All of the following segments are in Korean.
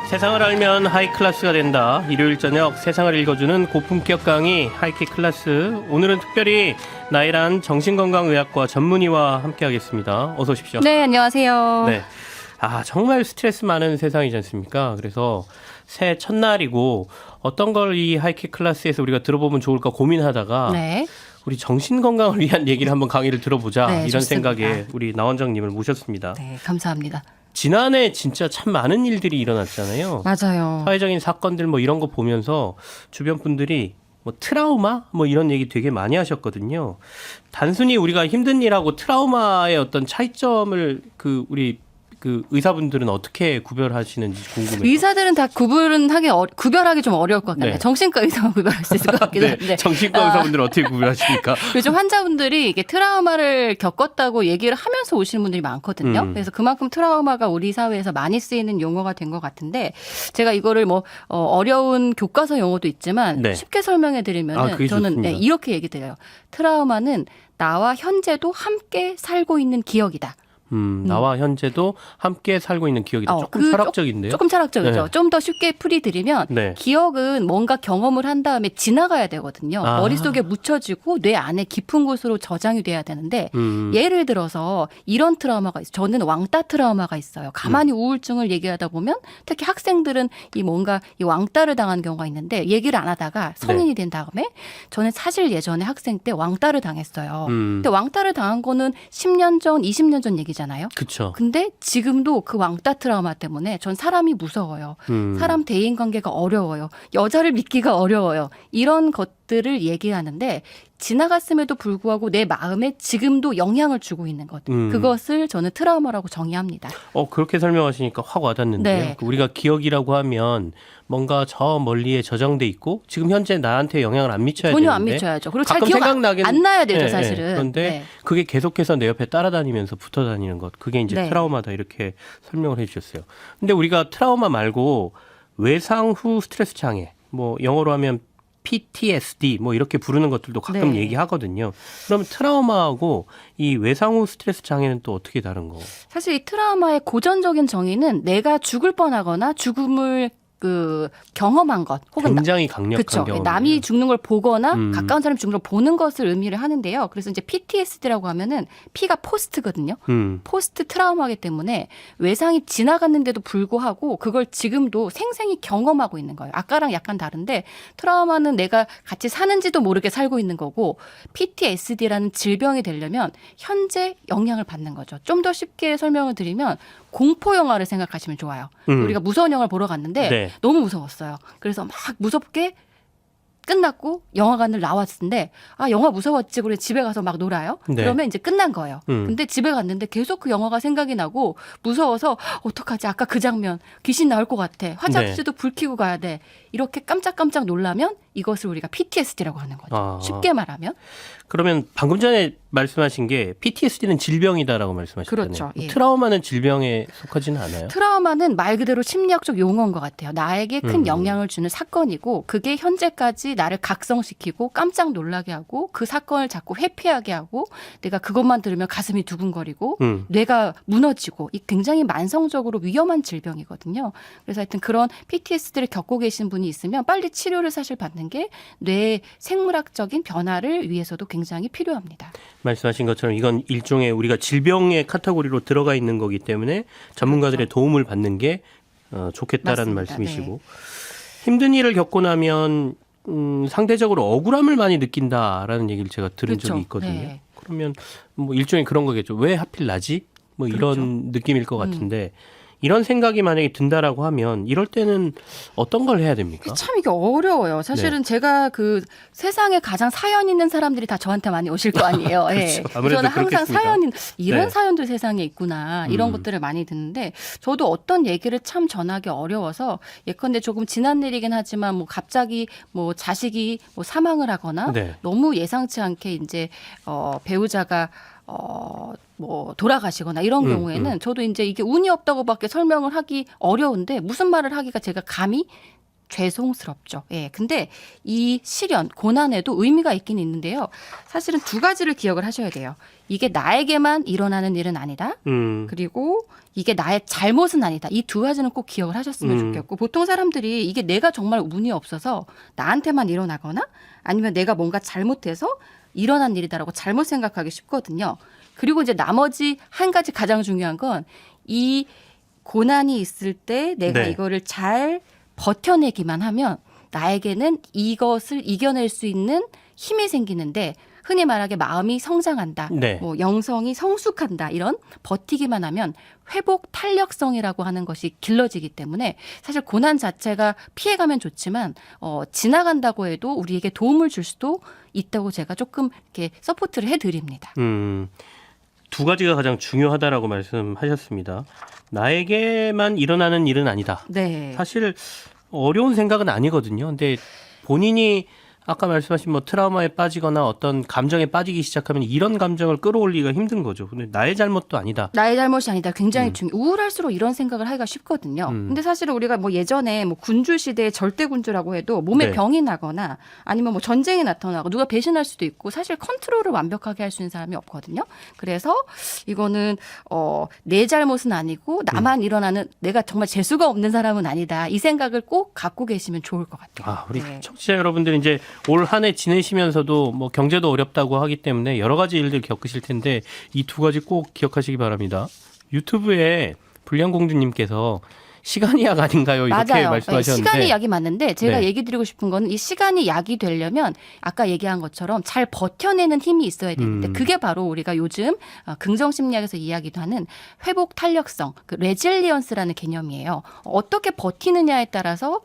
세상을 알면 하이클래스가 된다. 일요일 저녁 세상을 읽어주는 고품격 강의 하이킥클래스. 오늘은 특별히 나이란 정신건강의학과 전문의와 함께하겠습니다. 어서 오십시오. 네, 안녕하세요. 네. 정말 스트레스 많은 세상이지 않습니까? 그래서 새해 첫날이고 어떤 걸 이 하이킥 클래스에서 우리가 들어보면 좋을까 고민하다가 네. 우리 정신건강을 위한 얘기를 한번 강의를 들어보자. 네, 이런 좋습니다. 생각에 우리 나 원장님을 모셨습니다. 네, 감사합니다. 지난해 진짜 참 많은 일들이 일어났잖아요. 맞아요. 사회적인 사건들 뭐 이런 거 보면서 주변 분들이 뭐 트라우마 뭐 이런 얘기 되게 많이 하셨거든요. 단순히 우리가 힘든 일하고 트라우마의 어떤 차이점을 우리 의사분들은 어떻게 구별하시는지 궁금해요. 의사들은 다 구별하기 좀 어려울 것 같아요. 네. 정신과 의사만 구별할 수 있을 것 같긴 네, 한데. 정신과 의사분들은 어떻게 구별하십니까? 요즘 환자분들이 이게 트라우마를 겪었다고 얘기를 하면서 오시는 분들이 많거든요. 그래서 그만큼 트라우마가 우리 사회에서 많이 쓰이는 용어가 된 것 같은데, 제가 이거를 어려운 교과서 용어도 있지만 네. 쉽게 설명해 드리면 그게 저는 좋습니다. 이렇게 얘기 드려요. 트라우마는 나와 현재도 함께 살고 있는 기억이다. 나와 현재도 함께 살고 있는 기억이다. 조금 철학적인데요. 조금 철학적이죠. 네. 좀 더 쉽게 풀이드리면 네. 기억은 뭔가 경험을 한 다음에 지나가야 되거든요. 머릿속에 묻혀지고 뇌 안에 깊은 곳으로 저장이 돼야 되는데 예를 들어서 이런 트라우마가 있어요. 저는 왕따 트라우마가 있어요. 가만히 우울증을 얘기하다 보면 특히 학생들은 이 왕따를 당한 경우가 있는데 얘기를 안 하다가 성인이 된 다음에 저는 사실 예전에 학생 때 왕따를 당했어요. 근데 왕따를 당한 거는 10년 전, 20년 전 얘기잖아요. 그렇죠. 근데 지금도 그 왕따 트라우마 때문에 전 사람이 무서워요. 사람 대인 관계가 어려워요. 여자를 믿기가 어려워요. 이런 것들을 얘기하는데 지나갔음에도 불구하고 내 마음에 지금도 영향을 주고 있는 것. 그것을 저는 트라우마라고 정의합니다. 그렇게 설명하시니까 확 와닿는데요. 네. 우리가 기억이라고 하면 뭔가 저 멀리에 저장돼 있고 지금 현재 나한테 영향을 안 미쳐야 전혀 되는데 안 미쳐야죠. 그리고 잘 가끔 기억 생각나긴 안 나야 되죠, 네, 사실은. 네. 그런데 네. 그게 계속해서 내 옆에 따라다니면서 붙어 다니는 것. 그게 이제 네. 트라우마다 이렇게 설명을 해 주셨어요. 근데 우리가 트라우마 말고 외상 후 스트레스 장애, 뭐 영어로 하면 PTSD 뭐 이렇게 부르는 것들도 가끔 네. 얘기하거든요. 그럼 트라우마하고 이 외상 후 스트레스 장애는 또 어떻게 다른 거? 사실 이 트라우마의 고전적인 정의는 내가 죽을 뻔하거나 죽음을 경험한 것 혹은 굉장히 강력한 그렇죠. 경험. 남이 죽는 걸 보거나 가까운 사람이 죽는 걸 보는 것을 의미를 하는데요. 그래서 이제 PTSD라고 하면은 P가 포스트거든요. 포스트 트라우마이기 때문에 외상이 지나갔는데도 불구하고 그걸 지금도 생생히 경험하고 있는 거예요. 아까랑 약간 다른데 트라우마는 내가 같이 사는지도 모르게 살고 있는 거고 PTSD라는 질병이 되려면 현재 영향을 받는 거죠. 좀 더 쉽게 설명을 드리면 공포 영화를 생각하시면 좋아요. 우리가 무서운 영화를 보러 갔는데 네. 너무 무서웠어요. 그래서 막 무섭게 끝났고 영화관을 나왔는데 영화 무서웠지. 그래 집에 가서 막 놀아요. 네. 그러면 이제 끝난 거예요. 근데 집에 갔는데 계속 그 영화가 생각이 나고 무서워서 어떡하지? 아까 그 장면 귀신 나올 것 같아. 화장실도 불 켜고 가야 돼. 이렇게 깜짝깜짝 놀라면 이것을 우리가 PTSD라고 하는 거죠. 쉽게 말하면. 그러면 방금 전에 말씀하신 게 PTSD는 질병이다라고 말씀하셨잖아요. 그렇죠. 예. 트라우마는 질병에 속하지는 않아요? 트라우마는 말 그대로 심리학적 용어인 것 같아요. 나에게 큰 영향을 주는 사건이고 그게 현재까지 나를 각성시키고 깜짝 놀라게 하고 그 사건을 자꾸 회피하게 하고 내가 그것만 들으면 가슴이 두근거리고 뇌가 무너지고 이 굉장히 만성적으로 위험한 질병이거든요. 그래서 하여튼 그런 PTSD를 겪고 계신 분이 있으면 빨리 치료를 사실 받는 게 뇌 생물학적인 변화를 위해서도 굉장히 필요합니다. 말씀하신 것처럼 이건 일종의 우리가 질병의 카테고리로 들어가 있는 거기 때문에 전문가들의 그렇죠. 도움을 받는 게 좋겠다라는 맞습니다. 말씀이시고 네. 힘든 일을 겪고 나면 상대적으로 억울함을 많이 느낀다라는 얘기를 제가 들은 그렇죠. 적이 있거든요. 네. 그러면 뭐 일종의 그런 거겠죠. 왜 하필 나지? 뭐 이런 그렇죠. 느낌일 것 같은데 이런 생각이 만약에 든다라고 하면 이럴 때는 어떤 걸 해야 됩니까? 참 이게 어려워요. 사실은 제가 세상에 가장 사연 있는 사람들이 다 저한테 많이 오실 거 아니에요. 그렇죠. 예. 아무래도 저는 항상 그렇겠습니다. 이런 네. 사연들 세상에 있구나 이런 것들을 많이 듣는데 저도 어떤 얘기를 참 전하기 어려워서 예컨대 조금 지난 일이긴 하지만 뭐 갑자기 뭐 자식이 뭐 사망을 하거나 네. 너무 예상치 않게 이제 배우자가 뭐 돌아가시거나 이런 경우에는 저도 이제 이게 운이 없다고밖에 설명을 하기 어려운데 무슨 말을 하기가 제가 감히 죄송스럽죠. 예. 근데 이 시련, 고난에도 의미가 있긴 있는데요. 사실은 두 가지를 기억을 하셔야 돼요. 이게 나에게만 일어나는 일은 아니다. 그리고 이게 나의 잘못은 아니다. 이 두 가지는 꼭 기억을 하셨으면 좋겠고, 보통 사람들이 이게 내가 정말 운이 없어서 나한테만 일어나거나 아니면 내가 뭔가 잘못해서 일어난 일이다라고 잘못 생각하기 쉽거든요. 그리고 이제 나머지 한 가지 가장 중요한 건 이 고난이 있을 때 내가 네. 이거를 잘 버텨내기만 하면 나에게는 이것을 이겨낼 수 있는 힘이 생기는데, 흔히 말하게 마음이 성장한다, 네. 뭐 영성이 성숙한다, 이런 버티기만 하면 회복 탄력성이라고 하는 것이 길러지기 때문에 사실 고난 자체가 피해가면 좋지만 지나간다고 해도 우리에게 도움을 줄 수도 있다고 제가 조금 이렇게 서포트를 해드립니다. 두 가지가 가장 중요하다라고 말씀하셨습니다. 나에게만 일어나는 일은 아니다. 네. 사실 어려운 생각은 아니거든요. 근데 본인이 아까 말씀하신 뭐 트라우마에 빠지거나 어떤 감정에 빠지기 시작하면 이런 감정을 끌어올리기가 힘든 거죠. 근데 나의 잘못도 아니다. 나의 잘못이 아니다. 굉장히 우울할수록 이런 생각을 하기가 쉽거든요. 근데 사실은 우리가 뭐 예전에 뭐 군주 시대의 절대군주라고 해도 몸에 네. 병이 나거나 아니면 뭐 전쟁이 나타나고 누가 배신할 수도 있고 사실 컨트롤을 완벽하게 할 수 있는 사람이 없거든요. 그래서 이거는 내 잘못은 아니고 나만 일어나는, 내가 정말 재수가 없는 사람은 아니다. 이 생각을 꼭 갖고 계시면 좋을 것 같아요. 아, 우리 네. 청취자 여러분들 이제 올 한 해 지내시면서도 뭐 경제도 어렵다고 하기 때문에 여러 가지 일들 겪으실 텐데 이 두 가지 꼭 기억하시기 바랍니다. 유튜브에 불량공주님께서 시간이 약 아닌가요? 이렇게 맞아요. 말씀하셨는데 시간이 약이 맞는데 제가 네. 얘기 드리고 싶은 거는 이 시간이 약이 되려면 아까 얘기한 것처럼 잘 버텨내는 힘이 있어야 되는데 그게 바로 우리가 요즘 긍정심리학에서 이야기도 하는 회복 탄력성, 그 레질리언스라는 개념이에요. 어떻게 버티느냐에 따라서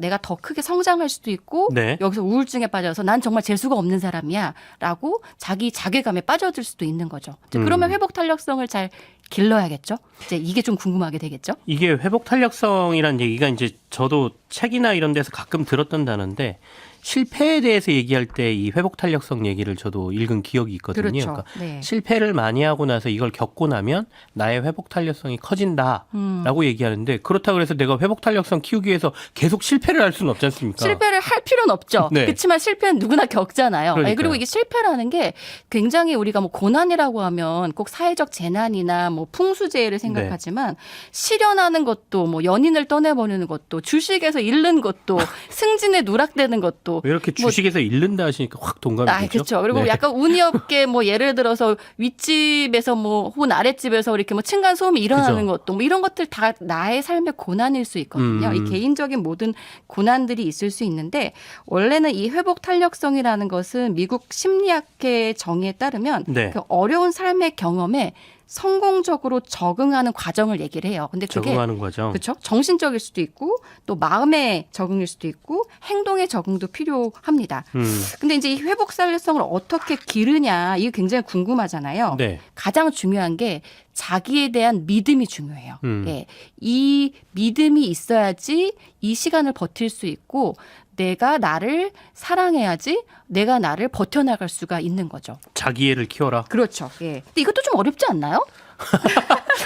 내가 더 크게 성장할 수도 있고 네. 여기서 우울증에 빠져서 난 정말 재수가 없는 사람이야 라고 자기 자괴감에 빠져들 수도 있는 거죠. 이제 그러면 회복 탄력성을 잘 길러야겠죠. 이제 이게 좀 궁금하게 되겠죠. 이게 회복 탄력성이라는 얘기가 이제 저도 책이나 이런 데서 가끔 들었던 단어인데 실패에 대해서 얘기할 때 이 회복 탄력성 얘기를 저도 읽은 기억이 있거든요. 그렇죠. 그러니까 네. 실패를 많이 하고 나서 이걸 겪고 나면 나의 회복 탄력성이 커진다라고 얘기하는데 그렇다고 해서 내가 회복 탄력성 키우기 위해서 계속 실패를 할 수는 없지 않습니까? 실패를 할 필요는 없죠. 네. 그렇지만 실패는 누구나 겪잖아요. 그러니까요. 그리고 이게 실패라는 게 굉장히 우리가 뭐 고난이라고 하면 꼭 사회적 재난이나 뭐 풍수재해를 생각하지만 실현하는 것도 뭐 연인을 떠내버리는 것도 주식에서 잃는 것도 승진에 누락되는 것도 왜 이렇게 주식에서 잃는다 하시니까 확 동감이 되죠? 그렇죠. 그리고 네. 약간 운이 없게 뭐 예를 들어서 윗집에서 뭐 혹은 아랫집에서 이렇게 뭐 층간 소음이 일어나는 그죠. 것도 뭐 이런 것들 다 나의 삶의 고난일 수 있거든요. 이 개인적인 모든 고난들이 있을 수 있는데 원래는 이 회복 탄력성이라는 것은 미국 심리학회 정의에 따르면 네. 그 어려운 삶의 경험에 성공적으로 적응하는 과정을 얘기를 해요. 근데 그게 적응하는 과정. 그렇죠. 정신적일 수도 있고 또 마음의 적응일 수도 있고 행동의 적응도 필요합니다. 근데 이제 이 회복 탄력성을 어떻게 기르냐 이게 굉장히 궁금하잖아요. 네. 가장 중요한 게 자기에 대한 믿음이 중요해요. 예. 이 믿음이 있어야지 이 시간을 버틸 수 있고 내가 나를 사랑해야지 내가 나를 버텨나갈 수가 있는 거죠. 자기애를 키워라. 그렇죠. 예. 근데 이것도 좀 어렵지 않나요?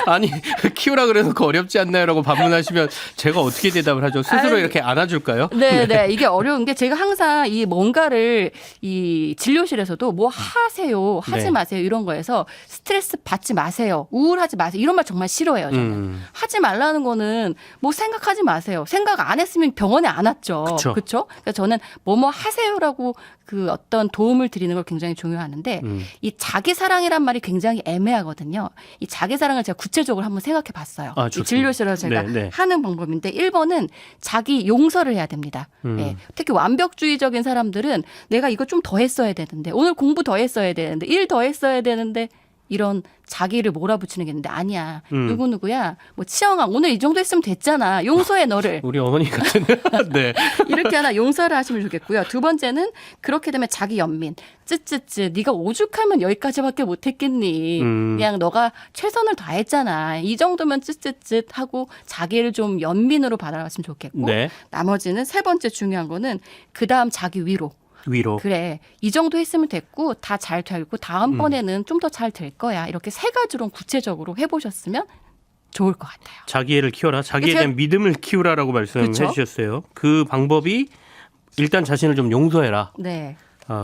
아니 키우라 그래서 그 어렵지 않나요라고 반문하시면 제가 어떻게 대답을 하죠? 스스로 아유, 이렇게 안아줄까요? 네. 이게 어려운 게 제가 항상 이 뭔가를 이 진료실에서도 뭐 하세요, 하지 네. 마세요 이런 거에서 스트레스 받지 마세요, 우울하지 마세요 이런 말 정말 싫어해요. 저는 하지 말라는 거는 뭐 생각하지 마세요. 생각 안 했으면 병원에 안 왔죠. 그쵸. 그렇죠? 그러니까 저는 뭐뭐 하세요라고 그 어떤 도움을 드리는 걸 굉장히 중요하는데 이 자기 사랑이란 말이 굉장히 애매하거든요. 이 자기 사랑을 제가 구체적으로 한번 생각해 봤어요. 아, 이 좋습니다. 진료실에서 제가 네. 하는 방법인데 1번은 자기 용서를 해야 됩니다. 예. 특히 완벽주의적인 사람들은 내가 이거 좀 더 했어야 되는데 오늘 공부 더 했어야 되는데 일 더 했어야 되는데 이런 자기를 몰아붙이는 게 있는데 아니야. 누구누구야. 뭐 치영아 오늘 이 정도 했으면 됐잖아. 용서해 너를. 우리 어머니 같은. 네. 이렇게 하나 용서를 하시면 좋겠고요. 두 번째는 그렇게 되면 자기 연민. 쯔쯔쯔 네가 오죽하면 여기까지밖에 못했겠니. 그냥 너가 최선을 다했잖아. 이 정도면 쯔쯔쯔 하고 자기를 좀 연민으로 받아갔으면 좋겠고 네. 나머지는 세 번째 중요한 거는 그다음 자기 위로. 위로. 그래 이 정도 했으면 됐고 다 잘 되고 다음번에는 좀 더 잘 될 거야. 이렇게 세 가지로 구체적으로 해보셨으면 좋을 것 같아요. 자기애를 키워라. 자기에 대한 믿음을 키우라라고 말씀해 그렇죠? 주셨어요. 그 방법이 일단 자신을 좀 용서해라. 네.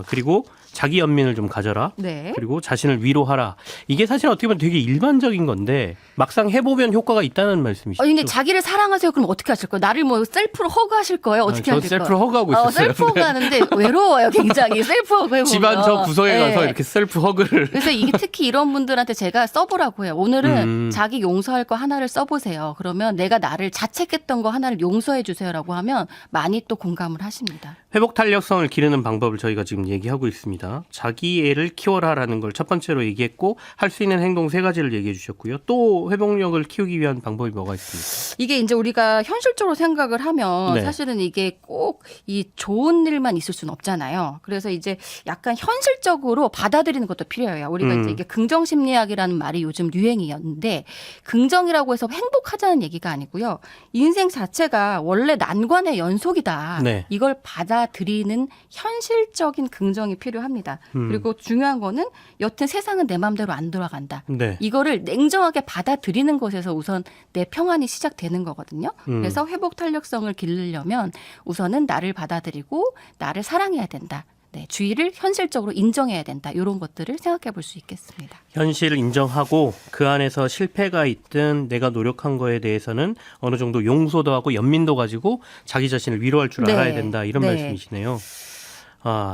그리고 자기 연민을 좀 가져라. 네. 그리고 자신을 위로하라. 이게 사실 어떻게 보면 되게 일반적인 건데 막상 해보면 효과가 있다는 말씀이시죠. 근데 자기를 사랑하세요. 그럼 어떻게 하실 거예요? 나를 뭐 셀프로 허그하실 거예요? 어떻게 저 하실 거예요? 셀프로 허그하고 있었어요. 셀프 허그 하는데 외로워요. 굉장히 셀프 허그 해보면. 집안 저 구석에 네. 가서 이렇게 셀프 허그를. 그래서 이게 특히 이런 분들한테 제가 써보라고 해요. 오늘은 자기 용서할 거 하나를 써보세요. 그러면 내가 나를 자책했던 거 하나를 용서해 주세요라고 하면 많이 또 공감을 하십니다. 회복 탄력성을 기르는 방법을 저희가 지금 얘기하고 있습니다. 자기애를 키워라라는 걸 첫 번째로 얘기했고 할 수 있는 행동 3가지를 얘기해 주셨고요. 또 회복력을 키우기 위한 방법이 뭐가 있습니까? 이게 이제 우리가 현실적으로 생각을 하면 네. 사실은 이게 꼭 이 좋은 일만 있을 수는 없잖아요. 그래서 이제 약간 현실적으로 받아들이는 것도 필요해요. 우리가 이제 이게 긍정 심리학이라는 말이 요즘 유행이었는데 긍정이라고 해서 행복하자는 얘기가 아니고요. 인생 자체가 원래 난관의 연속이다. 네. 이걸 받아들이는 현실적인 긍정이 필요합니다. 그리고 중요한 거는 여튼 세상은 내 마음대로 안 돌아간다. 네. 이거를 냉정하게 받아들이는 것에서 우선 내 평안이 시작되는 거거든요. 그래서 회복 탄력성을 기르려면 우선은 나를 받아들이고 나를 사랑해야 된다. 네, 주의를 현실적으로 인정해야 된다. 이런 것들을 생각해 볼 수 있겠습니다. 현실을 인정하고 그 안에서 실패가 있든 내가 노력한 거에 대해서는 어느 정도 용서도 하고 연민도 가지고 자기 자신을 위로할 줄 네. 알아야 된다. 이런 네. 말씀이시네요.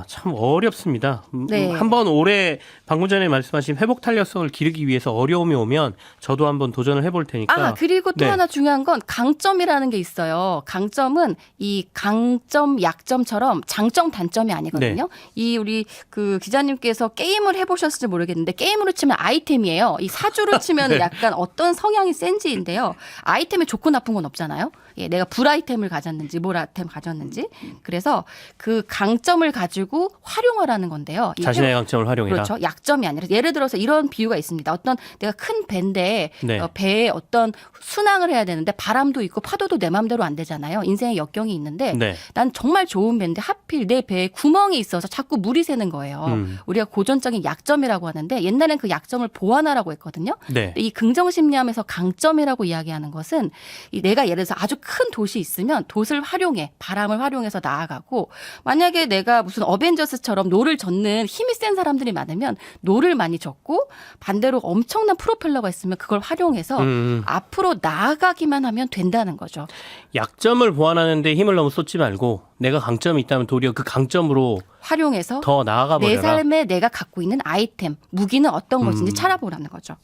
참 어렵습니다. 네. 한번 올해 방금 전에 말씀하신 회복 탄력성을 기르기 위해서 어려움이 오면 저도 한번 도전을 해볼 테니까. 그리고 또 네. 하나 중요한 건 강점이라는 게 있어요. 강점은 이 강점, 약점처럼 장점, 단점이 아니거든요. 이 우리 그 기자님께서 게임을 해보셨을지 모르겠는데 게임으로 치면 아이템이에요. 이 사주로 치면 네. 약간 어떤 성향이 센지인데요. 아이템에 좋고 나쁜 건 없잖아요. 예, 내가 불아이템을 가졌는지 뭘 아이템 가졌는지. 그래서 그 강점을 가지고 활용하라는 건데요. 이 자신의 강점을 활용해라. 그렇죠. 약점이 아니라 예를 들어서 이런 비유가 있습니다. 어떤 내가 큰 배인데 네. 배에 어떤 순항을 해야 되는데 바람도 있고 파도도 내 마음대로 안 되잖아요. 인생의 역경이 있는데 네. 난 정말 좋은 배인데 하필 내 배에 구멍이 있어서 자꾸 물이 새는 거예요. 우리가 고전적인 약점이라고 하는데 옛날엔 그 약점을 보완하라고 했거든요. 네. 이 긍정 심리하면서 강점이라고 이야기하는 것은 이 내가 예를 들어서 아주 큰 돛이 있으면 돛을 활용해 바람을 활용해서 나아가고 만약에 내가 무슨 어벤져스처럼 노를 젓는 힘이 센 사람들이 많으면 노를 많이 젓고 반대로 엄청난 프로펠러가 있으면 그걸 활용해서 앞으로 나아가기만 하면 된다는 거죠. 약점을 보완하는데 힘을 너무 쏟지 말고 내가 강점이 있다면 도리어 그 강점으로 활용해서 더 나아가 내 버려라. 삶에 내가 갖고 있는 아이템, 무기는 어떤 것인지 찾아보라는 거죠.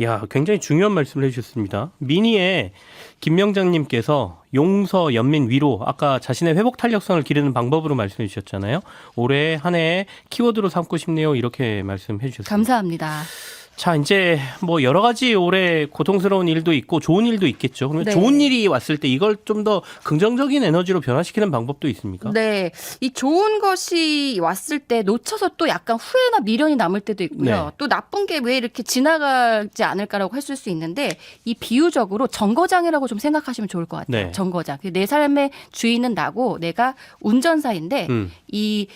야, 굉장히 중요한 말씀을 해주셨습니다. 미니의 김명장님께서 용서, 연민, 위로 아까 자신의 회복 탄력성을 기르는 방법으로 말씀해 주셨잖아요. 올해 한 해 키워드로 삼고 싶네요. 이렇게 말씀해 주셨습니다. 감사합니다. 자, 이제 뭐 여러 가지 올해 고통스러운 일도 있고 좋은 일도 있겠죠. 그러면 네. 좋은 일이 왔을 때 이걸 좀 더 긍정적인 에너지로 변화시키는 방법도 있습니까? 네. 이 좋은 것이 왔을 때 놓쳐서 또 약간 후회나 미련이 남을 때도 있고요. 네. 또 나쁜 게 왜 이렇게 지나가지 않을까라고 했을 수 있는데 이 비유적으로 정거장이라고 좀 생각하시면 좋을 것 같아요. 네. 정거장. 내 삶의 주인은 나고 내가 운전사인데 이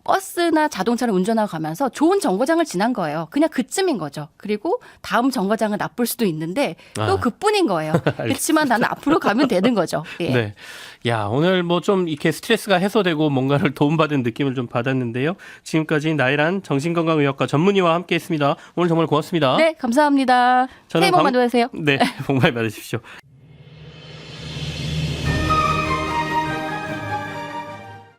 버스나 자동차를 운전하고 가면서 좋은 정거장을 지난 거예요. 그냥 그쯤인 거죠. 그리고 다음 정거장은 나쁠 수도 있는데 또 그뿐인 거예요. 그렇지만 나는 앞으로 가면 되는 거죠. 예. 네. 야, 오늘 뭐 좀 이렇게 스트레스가 해소되고 뭔가를 도움받은 느낌을 좀 받았는데요. 지금까지 나혜란 정신건강의학과 전문의와 함께 했습니다. 오늘 정말 고맙습니다. 네, 감사합니다. 새해 복 많이 받으세요. 네, 복 많이 받으십시오.